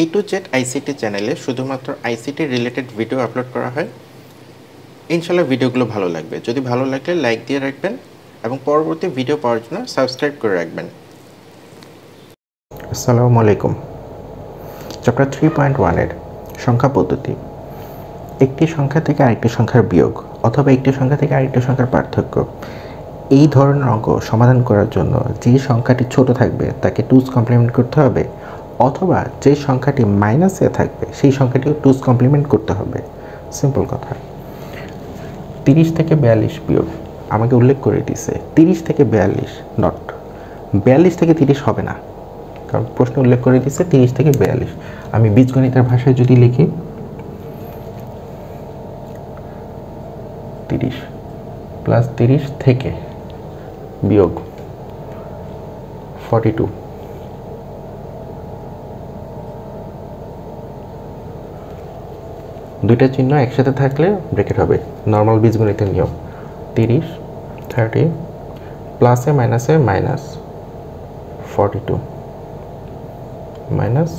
A to Z ICT চ্যানেলে শুধুমাত্র ICT related video upload করা হয়। ইনশাআল্লাহ ভিডিওগুলো ভালো লাগবে। যদি ভালো লাগলে লাইক দিয়ে রাখবেন এবং পরবর্তী ভিডিও পাওয়ার জন্য সাবস্ক্রাইব করে রাখবেন। আসসালামু আলাইকুম। চ্যাপ্টার 3.1 এর সংখ্যা পদ্ধতি। একটি সংখ্যা থেকে আরেকটি সংখ্যার বিয়োগ অথবা একটি সংখ্যা থেকে আরেকটি সংখ্যার পার্থক্য, এই ধরনের অঙ্ক সমাধান করার জন্য যে সংখ্যাটি ছোট থাকবে তাকে 2's কমপ্লিমেন্ট করতে হবে, অথবা যে সংখ্যাটি মাইনাসে থাকবে সেই সংখ্যাটিও 2's কমপ্লিমেন্ট করতে হবে। সিম্পল কথা। 30 থেকে 42 বিয়োগ আমাকে উল্লেখ করে দিয়েছে 30 থেকে 42, নট 42 থেকে 30 হবে না, কারণ প্রশ্ন উল্লেখ করে দিয়েছে 30 থেকে 42। আমি বীজগণিতের ভাষায় যদি লিখি 30 প্লাস 30 থেকে বিয়োগ 42, দুইটা চিহ্ন একসাথে থাকলে ব্র্যাকেট হবে, নর্মাল বীজগণিতের নিয়ম। 30 30 প্লাসে মাইনাসে মাইনাস 42 মাইনাস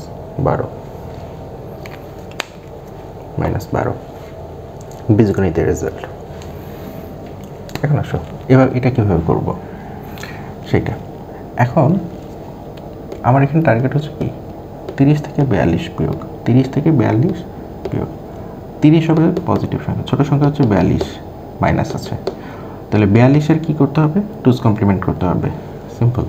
12 বীজগণিতের রেজাল্ট। এখন আসো এবার এটা কীভাবে করব সেটা। এখন আমার এখানে টার্গেট হচ্ছে কি 30 থেকে 42 বিয়োগ 30 থেকে 42 বিয়োগ 30 হবে পজিটিভ সংখ্যা, ছোটো সংখ্যা হচ্ছে 42, মাইনাস আছে, তাহলে 42-এর কী করতে হবে 2's কমপ্লিমেন্ট করতে হবে। সিম্পল।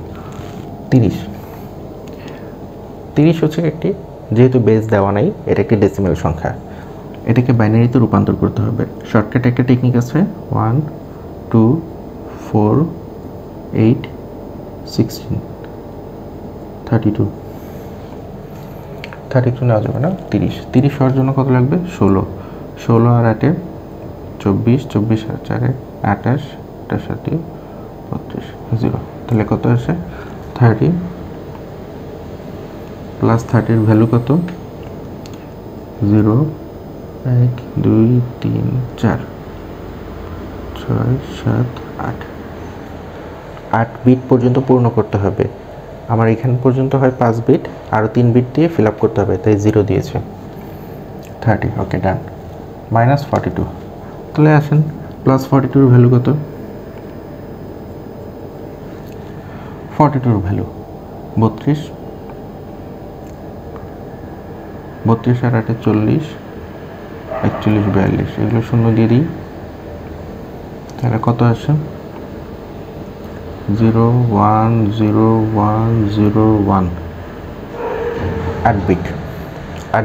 30 হচ্ছে একটি, যেহেতু বেস দেওয়া নাই এটা একটি ডেসিমেল সংখ্যা, এটাকে বাইনারিতে রূপান্তর করতে হবে। শর্টকাট একটা টেকনিক আছে, 1 2 4 8 16 32 নেওয়া যাবে না। 30 হওয়ার জন্য কত লাগবে 16 আর 8-এ 24 24 আর 4-এ 28 28 32 0, তাহলে কত আসে 30 প্লাস 30-এর ভ্যালু কত 0 1 2 3 4 6 7 8 বিট পর্যন্ত পূর্ণ করতে হবে। আমার এখান পর্যন্ত হয় 5 বিট, আরও 3 বিট দিয়ে ফিল আপ করতে হবে, তাই 0 দিয়েছে। 30, ওকে ডান। মাইনাস 42, তাহলে আসেন প্লাস 42-এর ভ্যালু কত 42-এর ভ্যালু 32 আর 8-এ 40 41 42, এগুলো শূন্য দিয়ে দিই, তাহলে কত আসে 0 1 0 1 0 1। 8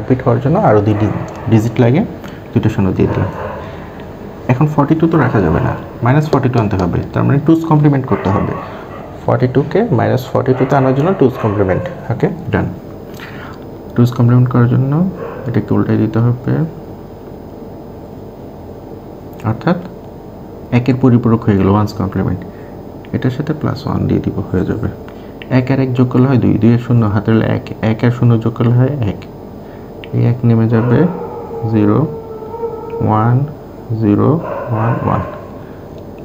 বিট হওয়ার জন্য আরও 2 ডিজিট লাগে, 2টা শূন্য দিয়ে দিলাম। এখন 42 তো রাখা যাবে না, মাইনাস 42 আনতে হবে, তার মানে 2's কমপ্লিমেন্ট করতে হবে। 42-কে মাইনাস 42-তে আনার জন্য 2's কমপ্লিমেন্ট, ওকে ডান। 2's কমপ্লিমেন্ট করার জন্য এটাকে উল্টাই দিতে হবে, অর্থাৎ 1-এর পরিপূরক হয়ে গেল 1's কমপ্লিমেন্ট, এটার সাথে প্লাস 1 দিয়ে দিব, হয়ে যাবে 1 আর 1 যোগ করলে হয় 2, 2 এর শূন্য হাতে 1, 1 আর 0 যোগ করলে হয় 1, এই 1 নেমে যাবে 0 1 0 1 1,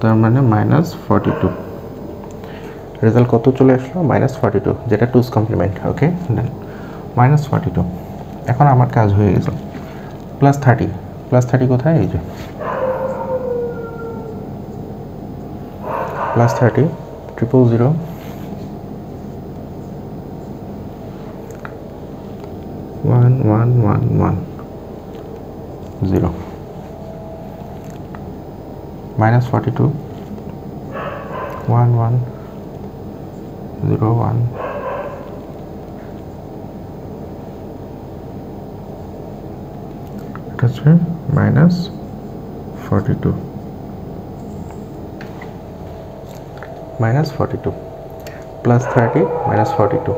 তার মানে মাইনাস 42। রেজাল্ট কত চলে আসলো মাইনাস 42, যেটা 2's কমপ্লিমেন্ট, ওকে ডান। মাইনাস 42, এখন আমার কাজ হয়ে গেছে। প্লাস 30 কোথায়, এই যে প্লাস 30 000 1 1 1 1 0, মাইনাস 42 1 1 0 1, এটা হচ্ছে minus 42 plus 30 minus 42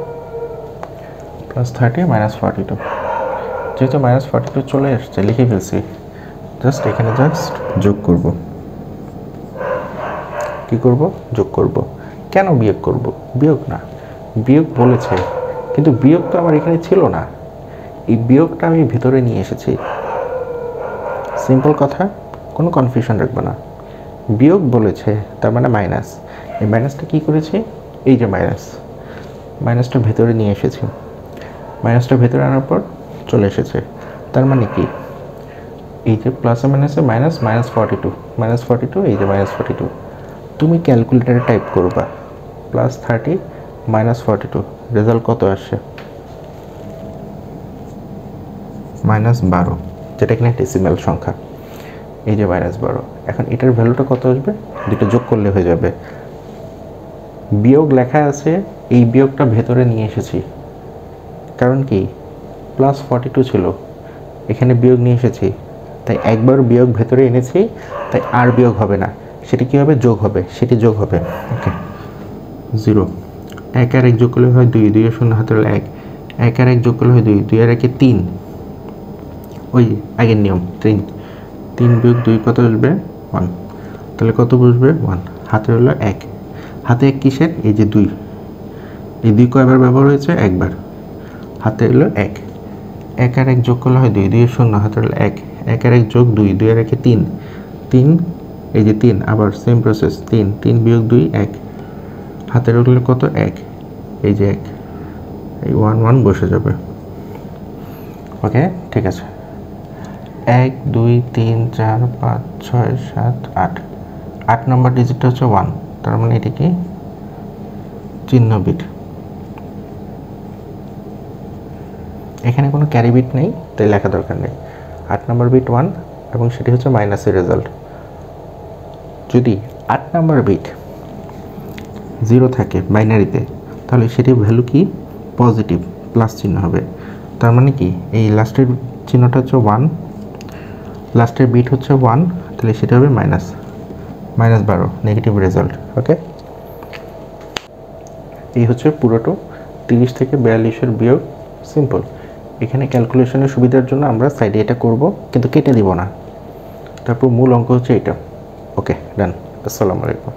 plus 30 minus 42, যেহেতু মাইনাস 42 চলে আসছে লিখে ফেলছি, জাস্ট এখানে যোগ করব। কি করব, যোগ করব। কেন বিয়োগ করব, বিয়োগ না, বিয়োগ বলেছে কিন্তু বিয়োগ তো আমার এখানে ছিল না, এই বিয়োগটা আমি ভেতরে নিয়ে এসেছি। সিম্পল কথা, কোনো কনফিউশন রাখবে না। বিয়োগ বলেছে তার মানে মাইনাস, এই মাইনাসটা কী করেছি, এই যে মাইনাসটা ভেতরে নিয়ে এসেছি। মাইনাসটা ভেতরে আনার পর চলে এসেছে। তার মানে কি, এই যে প্লাসে মাইনাসে মাইনাস মাইনাস 42, মাইনাস 42, এই যে মাইনাস 42। তুমি ক্যালকুলেটারে টাইপ করবা প্লাস 30 মাইনাস 42, রেজাল্ট কত আসছে? মাইনাস 12, যেটা কিনা ডেসিমাল সংখ্যা। এই যে মাইনাস 12। এখন এটার ভ্যালুটা কত আসবে? দুটো যোগ করলে হয়ে যাবে। বিয়োগ লেখা আছে, এই বিয়োগটা ভেতরে নিয়ে এসেছি, কারণ কি প্লাস 42 ছিল, এখানে বিয়োগ নিয়ে এসেছি, তাই একবার বিয়োগ ভেতরে এনেছি, তাই আর বিয়োগ হবে না, সেটি কী হবে? যোগ হবে, সেটি যোগ হবে। ওকে, 0, 1 আর 1 যোগ করলে হয় 2, 2 এর 0 হাতের 1, 1 আর 1 যোগ করলে হয় 2, 2 আর 1 3, ওই আগের নিয়ম 3, 3 বিয়োগ 2 কত আসবে? 1, তাহলে কত বসবে? 1, হাতে হলো 1, হাতে 1 কিসের? এই যে 2, এই 2 কয়বার ব্যবহার হয়েছে? একবার, হাতে হলো 1, 1 আর 1 যোগ করলে হয় 2, 2 এর 0 হাতে হলো 1, 1 আর 1 যোগ 2, 2 আর 1 3, 3, এই যে 3, আবার সেম প্রসেস 3, 3 বিয়োগ 2 1, হাতে হলো কত? 1, এই যে 1, এই 1 1 বসে যাবে। ওকে, ঠিক আছে। 1 2 3 4 5 6 7 8, 8 নম্বর ডিজিটটা হচ্ছে 1, তার মানে এটা কি? চিহ্ন বিট। এখানে কোনো ক্যারি বিট নেই, তাই লেখা দরকার নেই। 8 নম্বর বিট 1 এবং সেটি হচ্ছে মাইনাসের রেজাল্ট। যদি 8 নম্বর বিট 0 থাকে বাইনারিতে, তাহলে সেটির ভ্যালু কি? পজিটিভ, প্লাস চিহ্ন হবে। তার মানে কি, এই লাস্টের চিহ্নটা হচ্ছে 1, লাস্টের বিট হচ্ছে 1, তাহলে সেটা হবে মাইনাস, মাইনাস 12, নেগেটিভ রেজাল্ট। ওকে, এই হচ্ছে পুরোটো 30 থেকে 42-এর বিয়োগ। সিম্পল। এখানে ক্যালকুলেশনের সুবিধার জন্য আমরা সাইডে এটা করব, কিন্তু কেটে দিব না। তারপর মূল অঙ্ক হচ্ছে এটা। ওকে, ডান। আসসালামু আলাইকুম।